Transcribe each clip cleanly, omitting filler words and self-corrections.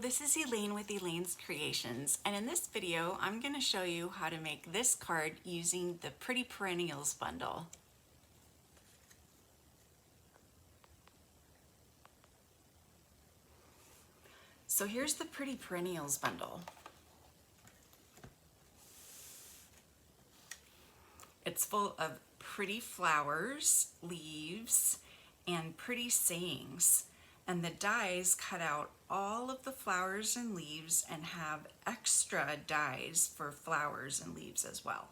this is Elaine with Elaine's Creations, and in this video I'm going to show you how to make this card using the Pretty Perennials bundle. So here's the Pretty Perennials bundle. It's full of pretty flowers, leaves, and pretty sayings. And the dies cut out all of the flowers and leaves and have extra dies for flowers and leaves as well.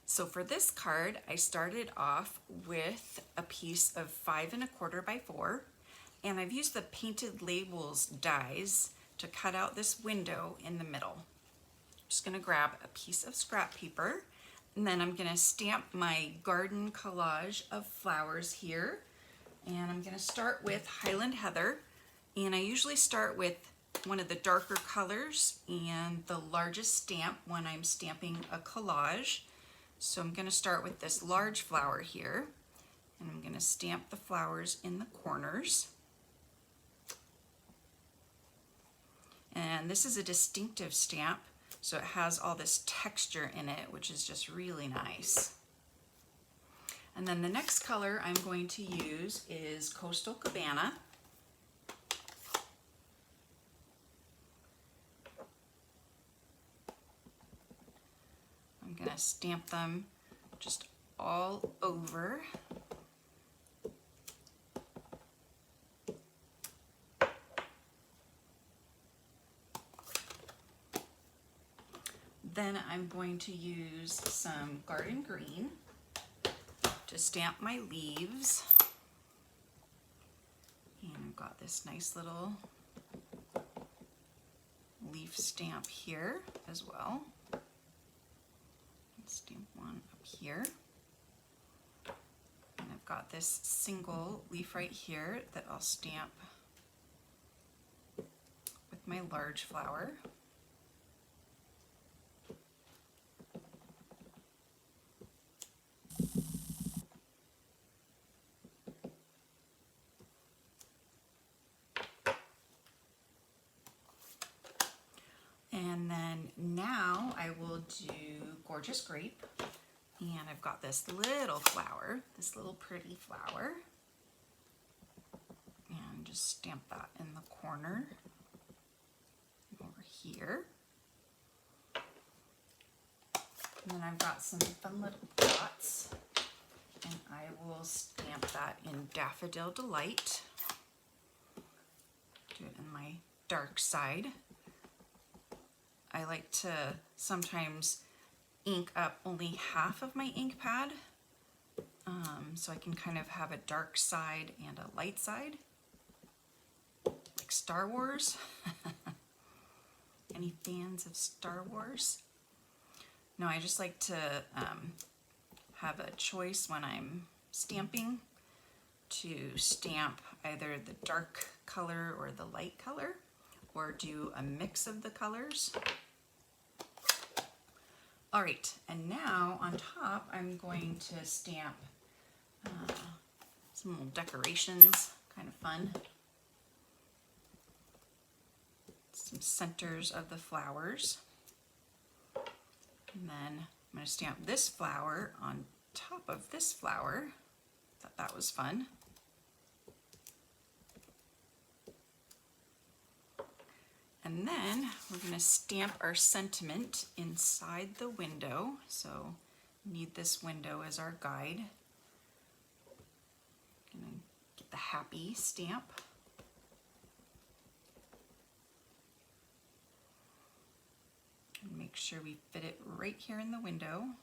So for this card, I started off with a piece of 5 1/4 by 4, and I've used the Painted Labels dies to cut out this window in the middle. I'm just gonna grab a piece of scrap paper, and then I'm gonna stamp my garden collage of flowers here. And I'm gonna start with Highland Heather. And I usually start with one of the darker colors and the largest stamp when I'm stamping a collage. So I'm gonna start with this large flower here. And I'm gonna stamp the flowers in the corners. And this is a distinctive stamp. So it has all this texture in it, which is just really nice. And then the next color I'm going to use is Coastal Cabana. I'm going to stamp them just all over. Then I'm going to use some garden green to stamp my leaves. And I've got this nice little leaf stamp here as well. Let's stamp one up here. And I've got this single leaf right here that I'll stamp with my large flower. And then now I will do Gorgeous Grape, and I've got this little flower, this little pretty flower, and just stamp that in the corner over here. And then I've got some fun little dots, and I will stamp that in Daffodil Delight. Do it in my dark side. I like to sometimes ink up only half of my ink pad, so I can kind of have a dark side and a light side, like Star Wars. Any fans of Star Wars? No, I just like to have a choice when I'm stamping to stamp either the dark color or the light color, or do a mix of the colors. All right, and now on top, I'm going to stamp some little decorations, kind of fun. Some centers of the flowers. And then I'm gonna stamp this flower on top of this flower. Thought that was fun. And then we're going to stamp our sentiment inside the window. So we need this window as our guide. Going to get the happy stamp. And make sure we fit it right here in the window.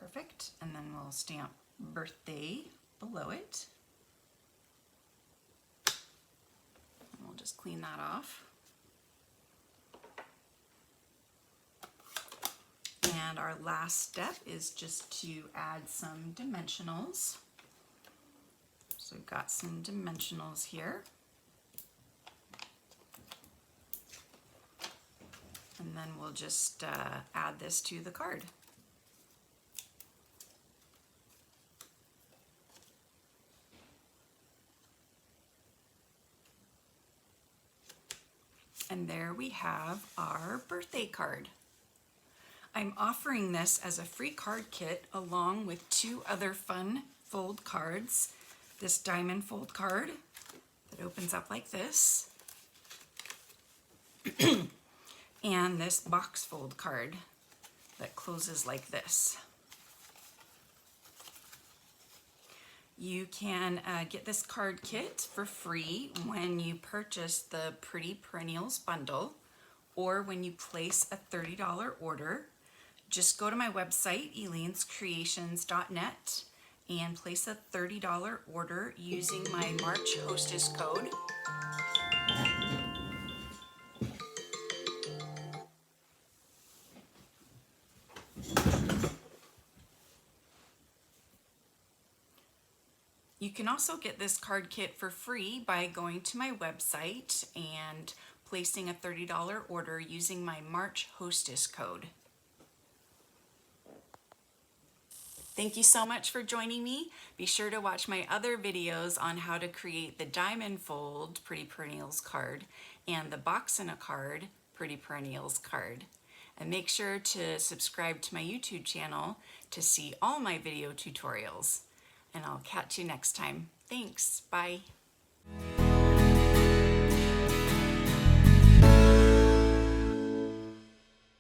Perfect, and then we'll stamp birthday below it. And we'll just clean that off. And our last step is just to add some dimensionals. So we've got some dimensionals here. And then we'll just add this to the card. And there we have our birthday card. I'm offering this as a free card kit along with 2 other fun fold cards. This diamond fold card that opens up like this, and this box fold card that closes like this. You can get this card kit for free when you purchase the Pretty Perennials bundle or when you place a $30 order. Just go to my website, elainescreations.net, and place a $30 order using my March hostess code. You can also get this card kit for free by going to my website and placing a $30 order using my March hostess code. Thank you so much for joining me. Be sure to watch my other videos on how to create the diamond fold Pretty Perennials card and the box in a card Pretty Perennials card. And make sure to subscribe to my YouTube channel to see all my video tutorials. And I'll catch you next time. Thanks. Bye.